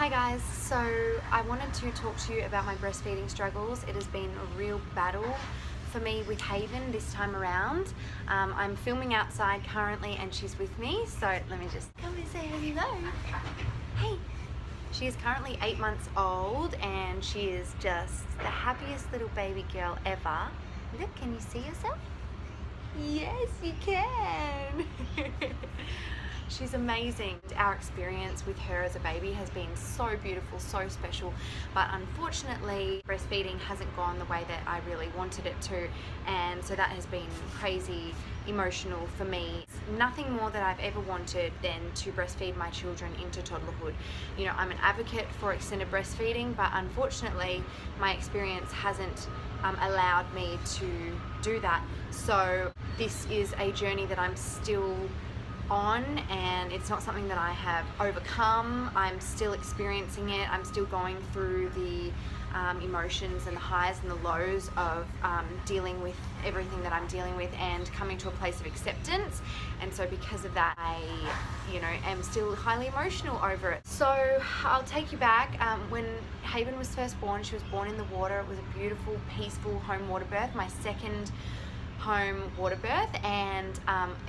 Hi guys, so I wanted to talk to you about my breastfeeding struggles. It has been a real battle for me with Haven this time around. I'm filming outside currently and she's with me, so let me just come and say hello. Hey! She is currently 8 months old and she is just the happiest little baby girl ever. Look, can you see yourself? Yes, you can! She's amazing. Our experience with her as a baby has been so beautiful, so special, but unfortunately breastfeeding hasn't gone the way that I really wanted it to, and so that has been crazy emotional for me. Nothing more that I've ever wanted than to breastfeed my children into toddlerhood. You know, I'm an advocate for extended breastfeeding, but unfortunately my experience hasn't allowed me to do that. So this is a journey that I'm still on, and it's not something that I have overcome. I'm still experiencing it. I'm still going through the emotions and the highs and the lows of dealing with everything that I'm dealing with and coming to a place of acceptance. And so because of that, I am still highly emotional over it. So I'll take you back. When Haven was first born, she was born in the water. It was a beautiful, peaceful home water birth, my second home water birth, and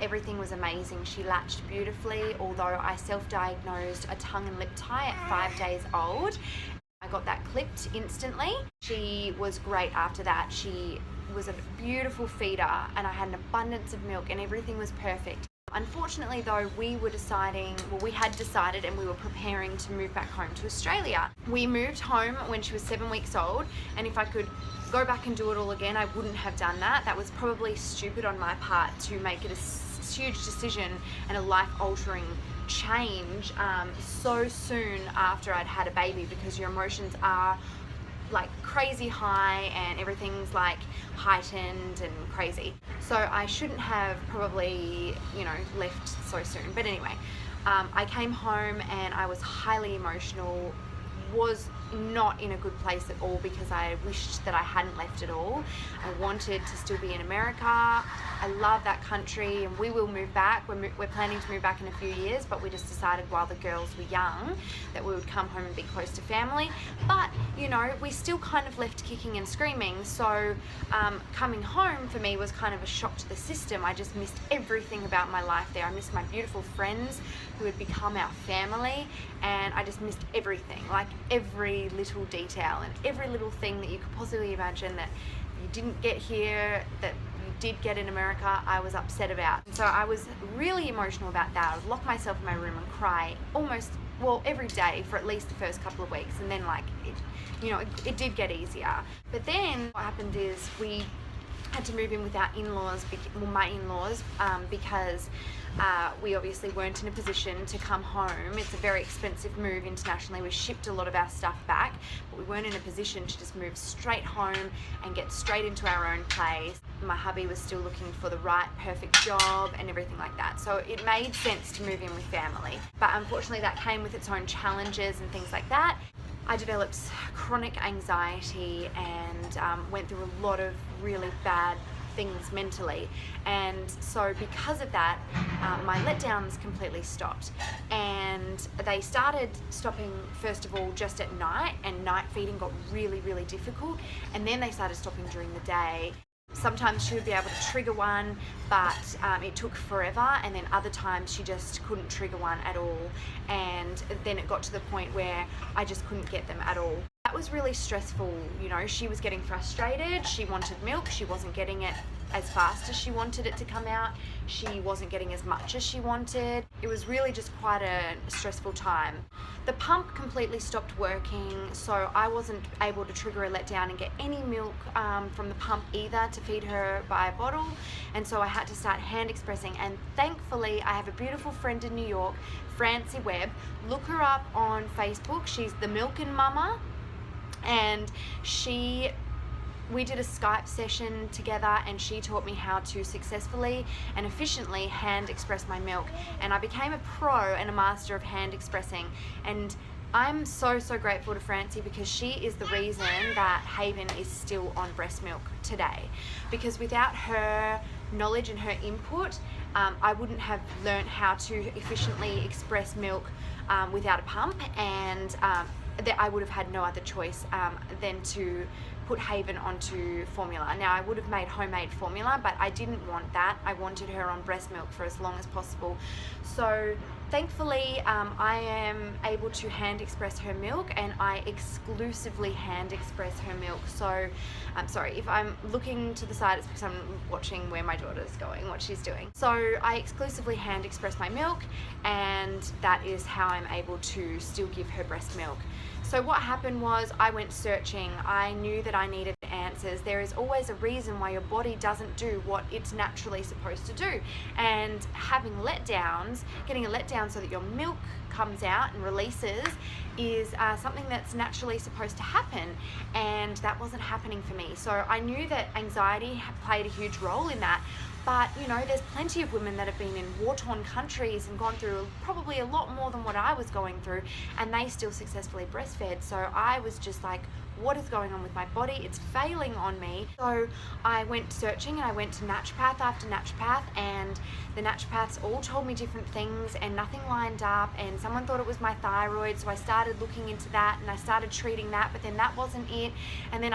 everything was amazing. She latched beautifully, although I self-diagnosed a tongue and lip tie at 5 days old. I got that clipped instantly. She was great after that. She was a beautiful feeder and I had an abundance of milk and everything was perfect. Unfortunately though, we had decided and we were preparing to move back home to Australia. We moved home when she was 7 weeks old, and if I could go back and do it all again, I wouldn't have done that. That was probably stupid on my part to make it a huge decision and a life-altering change so soon after I'd had a baby, because your emotions are like crazy high and everything's like heightened and crazy. So I shouldn't have probably, left so soon. But anyway, I came home and I was highly emotional, was not in a good place at all because I wished that I hadn't left at all. I wanted to still be in America. I love that country and we will move back. We're planning to move back in a few years, but we just decided while the girls were young that we would come home and be close to family. But we still kind of left kicking and screaming. So coming home for me was kind of a shock to the system. I just missed everything about my life there. I missed my beautiful friends who had become our family, and I just missed everything, like every little detail and every little thing that you could possibly imagine that you didn't get here, that you did get in America, I was upset about. So I was really emotional about that. I would lock myself in my room and cry every day for at least the first couple of weeks, and then it did get easier. But then what happened is we had to move in with our in-laws, my in-laws, because we obviously weren't in a position to come home. It's a very expensive move internationally. We shipped a lot of our stuff back, but we weren't in a position to just move straight home and get straight into our own place. My hubby was still looking for the right, perfect job and everything like that. So it made sense to move in with family. But unfortunately that came with its own challenges and things like that. I developed chronic anxiety and went through a lot of really bad things mentally, and so because of that my letdowns completely stopped, and they started stopping first of all just at night, and night feeding got really difficult, and then they started stopping during the day. Sometimes she would be able to trigger one, but it took forever, and then other times she just couldn't trigger one at all, and then it got to the point where I just couldn't get them at all. That was really stressful. She was getting frustrated, she wanted milk, she wasn't getting it as fast as she wanted it to come out, she wasn't getting as much as she wanted. It was really just quite a stressful time. The pump completely stopped working, so I wasn't able to trigger a letdown and get any milk from the pump either to feed her by a bottle, and so I had to start hand expressing. And thankfully I have a beautiful friend in New York, Francie Webb. Look her up on Facebook. She's the Milkin' Mama, and we did a Skype session together and she taught me how to successfully and efficiently hand express my milk, and I became a pro and a master of hand expressing. And I'm so grateful to Francie, because she is the reason that Haven is still on breast milk today, because without her knowledge and her input I wouldn't have learned how to efficiently express milk without a pump, and that I would have had no other choice than to put Haven onto formula. Now I would have made homemade formula, but I didn't want that. I wanted her on breast milk for as long as possible. So thankfully I am able to hand express her milk, and I exclusively hand express her milk. So I'm sorry if I'm looking to the side, it's because I'm watching where my daughter's going, what she's doing. So I exclusively hand express my milk, and that is how I'm able to still give her breast milk. So what happened was I went searching. I knew that I needed answers. There is always a reason why your body doesn't do what it's naturally supposed to do. And having letdowns, getting a letdown so that your milk comes out and releases, is something that's naturally supposed to happen, and that wasn't happening for me. So I knew that anxiety played a huge role in that. But you know, there's plenty of women that have been in war-torn countries and gone through probably a lot more than what I was going through, and they still successfully breastfed. So I was just like, what is going on with my body? It's failing on me. So I went searching, and I went to naturopath after naturopath, and the naturopaths all told me different things, and nothing lined up, and someone thought it was my thyroid. So I started looking into that, and I started treating that, but then that wasn't it. And then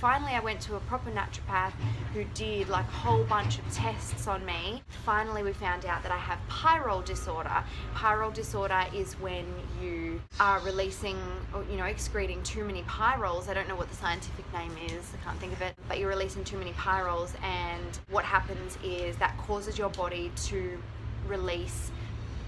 finally I went to a proper naturopath who did like a whole bunch of tests on me. Finally we found out that I have pyrrole disorder. Pyrrole disorder is when you are releasing, or, you know, excreting too many pyrroles. I don't know what the scientific name is, I can't think of it, but you're releasing too many pyrroles, and what happens is that causes your body to release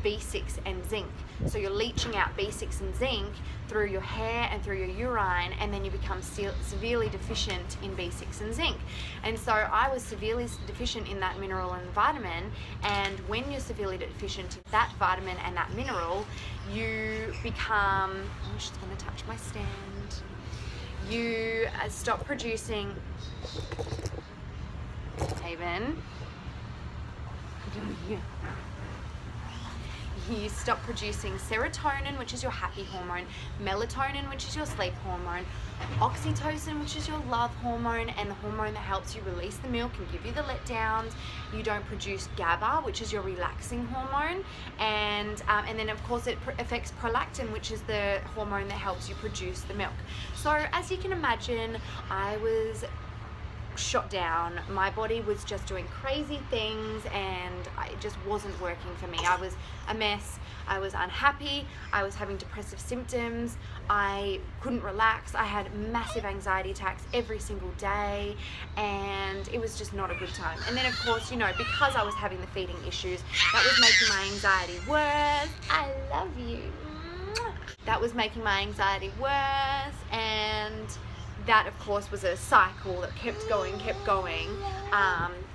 B6 and zinc. So you're leaching out B6 and zinc through your hair and through your urine, and then you become severely deficient in B6 and zinc. And so I was severely deficient in that mineral and vitamin, and when you're severely deficient in that vitamin and that mineral, you become, oh, she's going to touch my stand. You stop producing, Haven, you stop producing serotonin, which is your happy hormone, melatonin, which is your sleep hormone, oxytocin, which is your love hormone and the hormone that helps you release the milk and give you the letdowns. You don't produce GABA, which is your relaxing hormone, and then of course it affects prolactin, which is the hormone that helps you produce the milk. So as you can imagine, I was shot down. My body was just doing crazy things, and it just wasn't working for me. I was a mess. I was unhappy. I was having depressive symptoms. I couldn't relax. I had massive anxiety attacks every single day, and it was just not a good time. And then of course, you know, because I was having the feeding issues, that was making my anxiety worse. I love you. That was making my anxiety worse, and that of course was a cycle that kept going.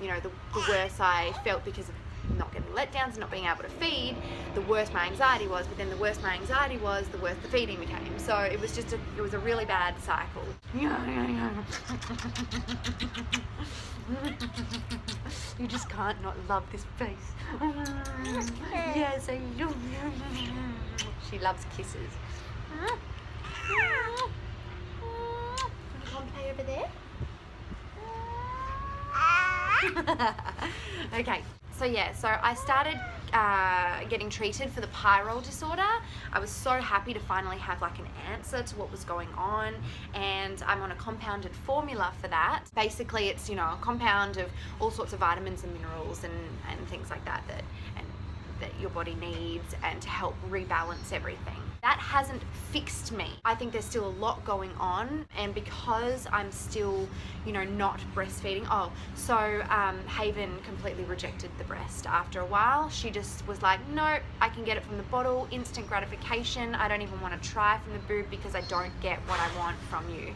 You know, the worse I felt because of not getting letdowns and not being able to feed, the worse my anxiety was. But then the worse my anxiety was, the worse the feeding became. So it was just it was a really bad cycle. You just can't not love this face. Yes, I love you. She loves kisses. Play over there. Okay, so I started getting treated for the pyrrole disorder. I was so happy to finally have like an answer to what was going on, and I'm on a compounded formula for that. Basically it's, you know, a compound of all sorts of vitamins and minerals and things like that that your body needs, and to help rebalance everything. That hasn't fixed me. I think there's still a lot going on, and because I'm still, you know, not breastfeeding. Haven completely rejected the breast after a while. She just was like, no, I can get it from the bottle, instant gratification. I don't even want to try from the boob because I don't get what I want from you.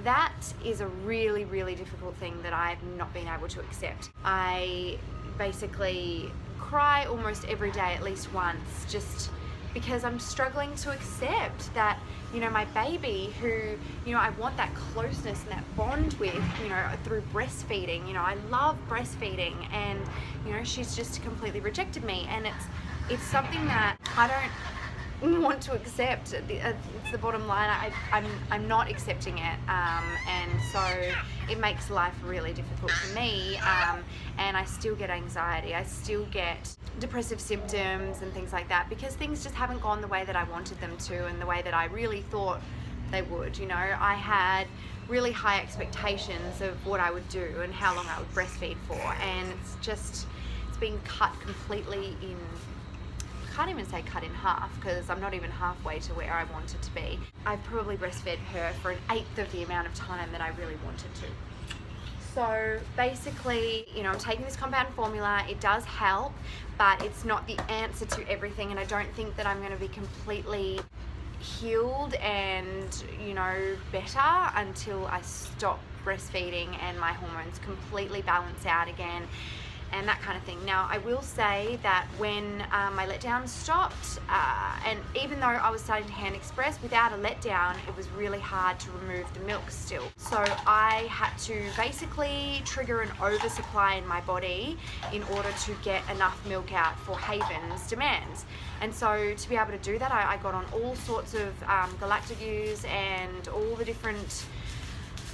That is a really, really difficult thing that I've not been able to accept. I basically cry almost every day, at least once, just because I'm struggling to accept that, you know, my baby, who, you know, I want that closeness and that bond with, you know, through breastfeeding. You know, I love breastfeeding, and, you know, she's just completely rejected me, and it's something that I don't want to accept. It's the bottom line. I'm not accepting it, and so it makes life really difficult for me, and I still get anxiety. I still get depressive symptoms and things like that, because things just haven't gone the way that I wanted them to and the way that I really thought they would. You know, I had really high expectations of what I would do and how long I would breastfeed for, and it's been cut completely in, I can't even say cut in half, because I'm not even halfway to where I wanted to be. I've probably breastfed her for an eighth of the amount of time that I really wanted to. So basically, you know, I'm taking this compound formula. It does help, but it's not the answer to everything, and I don't think that I'm going to be completely healed and, you know, better until I stop breastfeeding and my hormones completely balance out again and that kind of thing. Now, I will say that when my letdown stopped, and even though I was starting to hand express without a letdown, it was really hard to remove the milk still. So I had to basically trigger an oversupply in my body in order to get enough milk out for Haven's demands. And so to be able to do that, I got on all sorts of galactic and all the different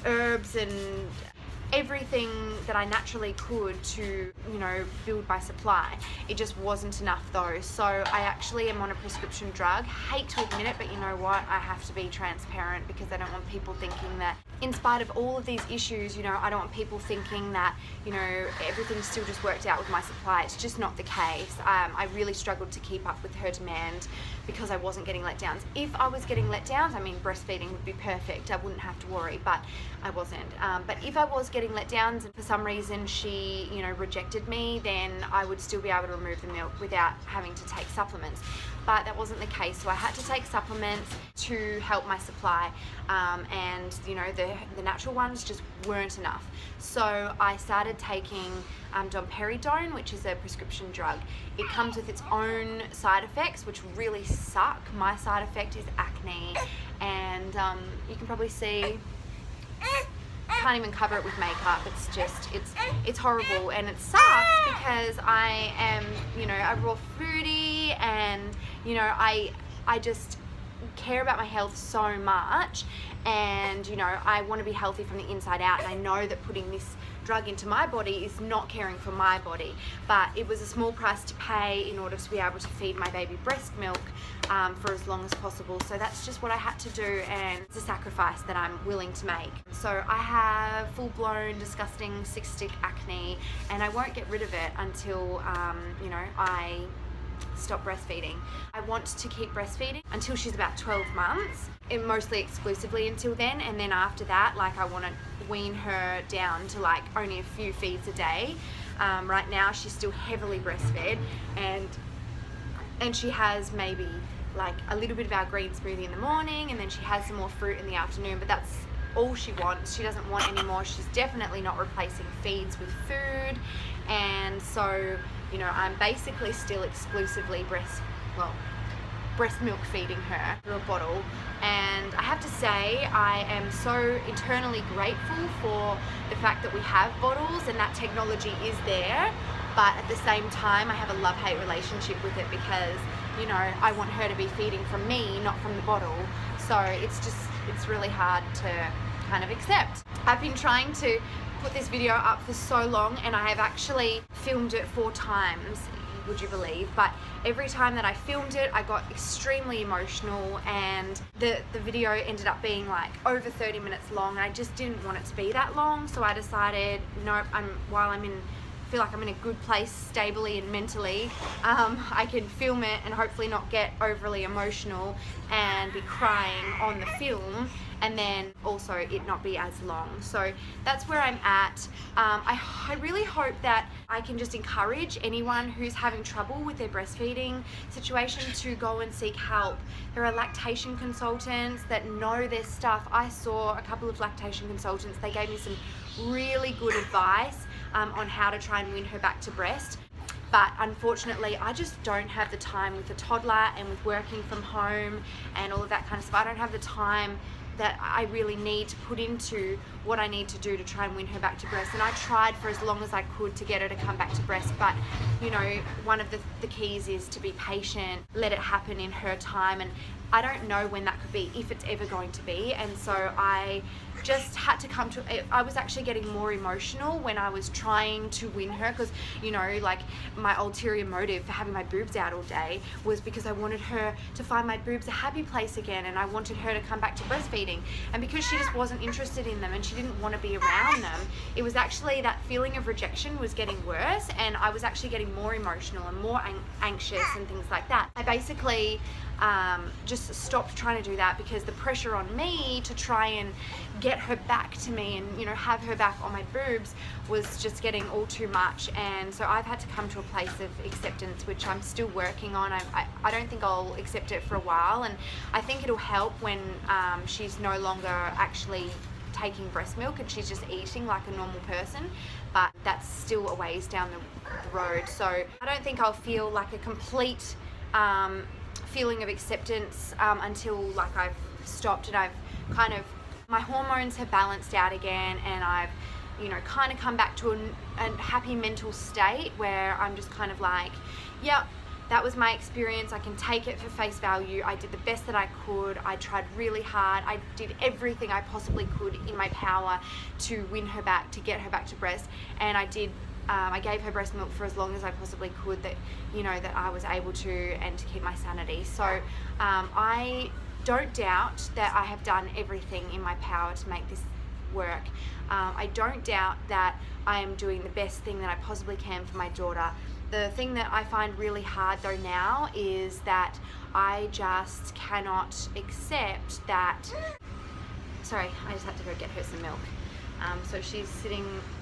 herbs and everything that I naturally could to, you know, build my supply. It just wasn't enough though. So I actually am on a prescription drug. Hate to admit it, but you know what? I have to be transparent because I don't want people thinking that in spite of all of these issues, you know, I don't want people thinking that, you know, everything still just worked out with my supply. It's just not the case. I really struggled to keep up with her demand because I wasn't getting letdowns. If I was getting letdowns, I mean, breastfeeding would be perfect. I wouldn't have to worry, but I wasn't. But if I was getting letdowns and for some reason she, you know, rejected me, then I would still be able to remove the milk without having to take supplements. But that wasn't the case, so I had to take supplements to help my supply, and you know, the natural ones just weren't enough. So I started taking domperidone, which is a prescription drug. It comes with its own side effects, which really suck. My side effect is acne, and you can probably see, can't even cover it with makeup. It's just, it's horrible, and it sucks because I am, you know, a raw foodie, and you know, I just care about my health so much, and you know, I want to be healthy from the inside out, and I know that putting this drug into my body is not caring for my body, but it was a small price to pay in order to be able to feed my baby breast milk for as long as possible. So that's just what I had to do, and it's a sacrifice that I'm willing to make. So I have full-blown disgusting cystic acne, and I won't get rid of it until you know, I stop breastfeeding. I want to keep breastfeeding until she's about 12 months, and mostly exclusively until then, and then after that, like, I want to wean her down to like only a few feeds a day. Right now she's still heavily breastfed, and she has maybe like a little bit of our green smoothie in the morning, and then she has some more fruit in the afternoon, but that's all she wants. She doesn't want any more. She's definitely not replacing feeds with food, and so, you know, I'm basically still exclusively breast milk feeding her through a bottle. And I have to say, I am so internally grateful for the fact that we have bottles and that technology is there, but at the same time I have a love-hate relationship with it because, you know, I want her to be feeding from me, not from the bottle. So it's really hard to kind of accept. I've been trying to put this video up for so long, and I have actually filmed it 4 times, would you believe? But every time that I filmed it, I got extremely emotional, and the video ended up being like over 30 minutes long, and I just didn't want it to be that long. So I decided, nope, while I feel like I'm in a good place stably and mentally, I can film it and hopefully not get overly emotional and be crying on the film, and then also it not be as long. So that's where I'm at. I really hope that I can just encourage anyone who's having trouble with their breastfeeding situation to go and seek help. There are lactation consultants that know their stuff. I saw a couple of lactation consultants. They gave me some really good advice on how to try and win her back to breast. But unfortunately, I just don't have the time with a toddler and with working from home and all of that kind of stuff. I don't have the time that I really need to put into what I need to do to try and win her back to breast. And I tried for as long as I could to get her to come back to breast, but you know, one of the keys is to be patient, let it happen in her time, and I don't know when that could be, if it's ever going to be. And so I just had to come to, I was actually getting more emotional when I was trying to win her, because, you know, like my ulterior motive for having my boobs out all day was because I wanted her to find my boobs a happy place again, and I wanted her to come back to breastfeeding. And because she just wasn't interested in them and she didn't want to be around them, it was actually that feeling of rejection was getting worse, and I was actually getting more emotional and more anxious and things like that. I basically just stopped trying to do that, because the pressure on me to try and get her back to me and, you know, have her back on my boobs was just getting all too much. And so I've had to come to a place of acceptance, which I'm still working on. I don't think I'll accept it for a while, and I think it'll help when she's no longer actually taking breast milk and she's just eating like a normal person, but that's still a ways down the road. So I don't think I'll feel like a complete feeling of acceptance until like I've stopped and I've kind of, my hormones have balanced out again, and I've, you know, kind of come back to a happy mental state where I'm just kind of like, yep, that was my experience. I can take it for face value. I did the best that I could. I tried really hard. I did everything I possibly could in my power to win her back, to get her back to breast. And I did. I gave her breast milk for as long as I possibly could, that, you know, that I was able to, and to keep my sanity. So I don't doubt that I have done everything in my power to make this work. I don't doubt that I am doing the best thing that I possibly can for my daughter. The thing that I find really hard though now is that I just cannot accept that, sorry, I just had to go get her some milk. So she's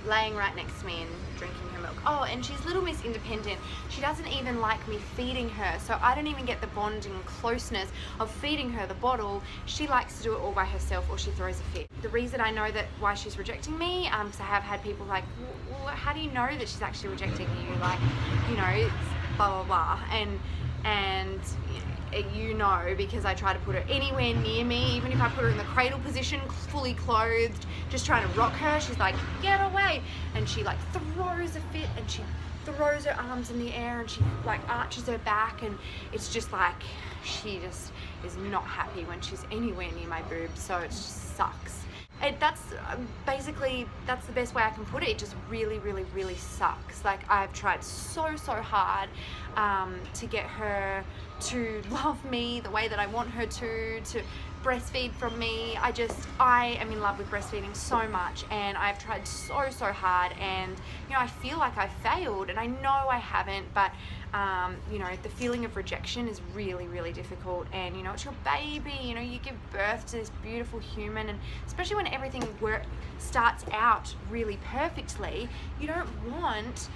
laying right next to me and drinking her milk. Oh, and she's Little Miss Independent. She doesn't even like me feeding her, so I don't even get the bonding and closeness of feeding her the bottle. She likes to do it all by herself, or she throws a fit. The reason I know that why she's rejecting me, because I have had people like, well, how do you know that she's actually rejecting you? Like, you know, it's blah blah blah, and you know, because I try to put her anywhere near me, even if I put her in the cradle position, fully clothed, just trying to rock her, she's like, get away, and she like throws a fit, and she throws her arms in the air, and she like arches her back, and it's just like, she just is not happy when she's anywhere near my boobs, so it just sucks. That's basically, that's the best way I can put it. It just really, really, really sucks. Like, I've tried so hard to get her to love me the way that I want her to breastfeed from me. I am in love with breastfeeding so much, and I've tried so hard, and, you know, I feel like I failed, and I know I haven't, but you know, the feeling of rejection is really, really difficult. And, you know, it's your baby, you know, you give birth to this beautiful human, and especially when everything starts out really perfectly, you don't want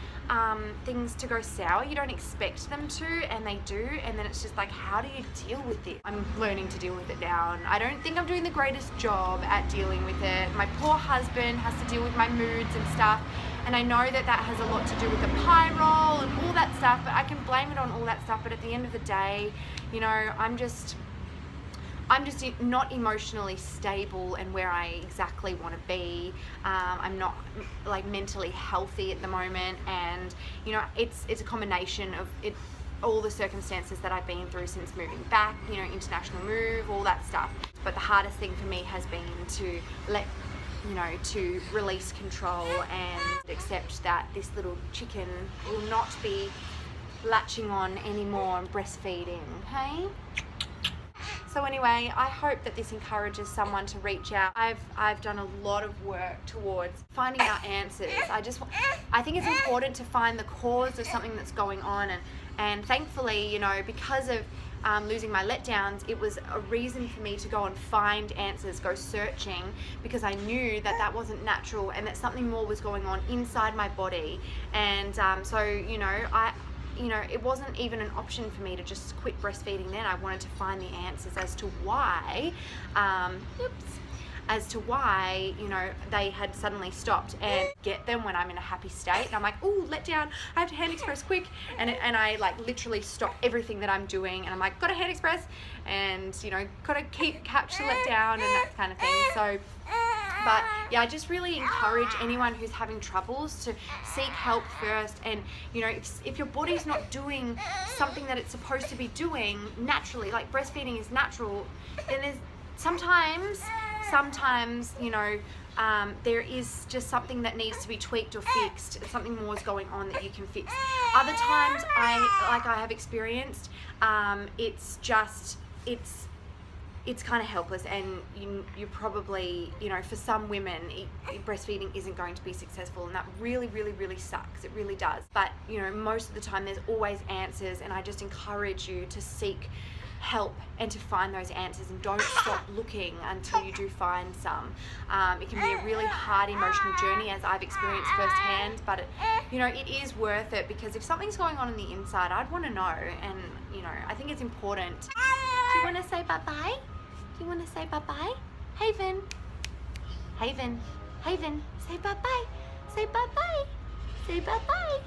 things to go sour. You don't expect them to, and they do, and then it's just like, how do you deal with it? I'm learning to deal with it now, and I don't think I'm doing the greatest job at dealing with it. My poor husband has to deal with my moods and stuff, and I know that has a lot to do with the pie roll and all that stuff, but I can blame it on all that stuff. But at the end of the day, you know, I'm just not emotionally stable and where I exactly want to be. I'm not like mentally healthy at the moment, and, you know, it's a combination of all the circumstances that I've been through since moving back, you know, international move, all that stuff. But the hardest thing for me has been to to release control and accept that this little chicken will not be latching on anymore and breastfeeding, okay? So anyway, I hope that this encourages someone to reach out. I've done a lot of work towards finding out answers. I think it's important to find the cause of something that's going on, and thankfully, you know, because of losing my letdowns, it was a reason for me to go and find answers, go searching, because I knew that wasn't natural and that something more was going on inside my body. And so, you know, it wasn't even an option for me to just quit breastfeeding then. I wanted to find the answers as to why, you know, they had suddenly stopped, and get them when I'm in a happy state. And I'm like, ooh, let down, I have to hand express quick. And I like literally stop everything that I'm doing, and I'm like, gotta hand express, and, you know, gotta catch the let down and that kind of thing. So, but yeah, I just really encourage anyone who's having troubles to seek help first. And, you know, if your body's not doing something that it's supposed to be doing naturally, like breastfeeding is natural, then sometimes, you know, there is just something that needs to be tweaked or fixed. Something more is going on that you can fix. Other times, like I have experienced, it's kind of helpless, and you probably, you know, for some women, breastfeeding isn't going to be successful, and that really, really, really sucks. It really does. But, you know, most of the time there's always answers, and I just encourage you to seek help and to find those answers, and don't stop looking until you do find some. It can be a really hard emotional journey, as I've experienced firsthand, but you know, it is worth it, because if something's going on the inside, I'd want to know. And you know, I think it's important. Do you want to say bye-bye? Do you want to say bye-bye? Haven, say bye-bye, say bye-bye, say bye-bye.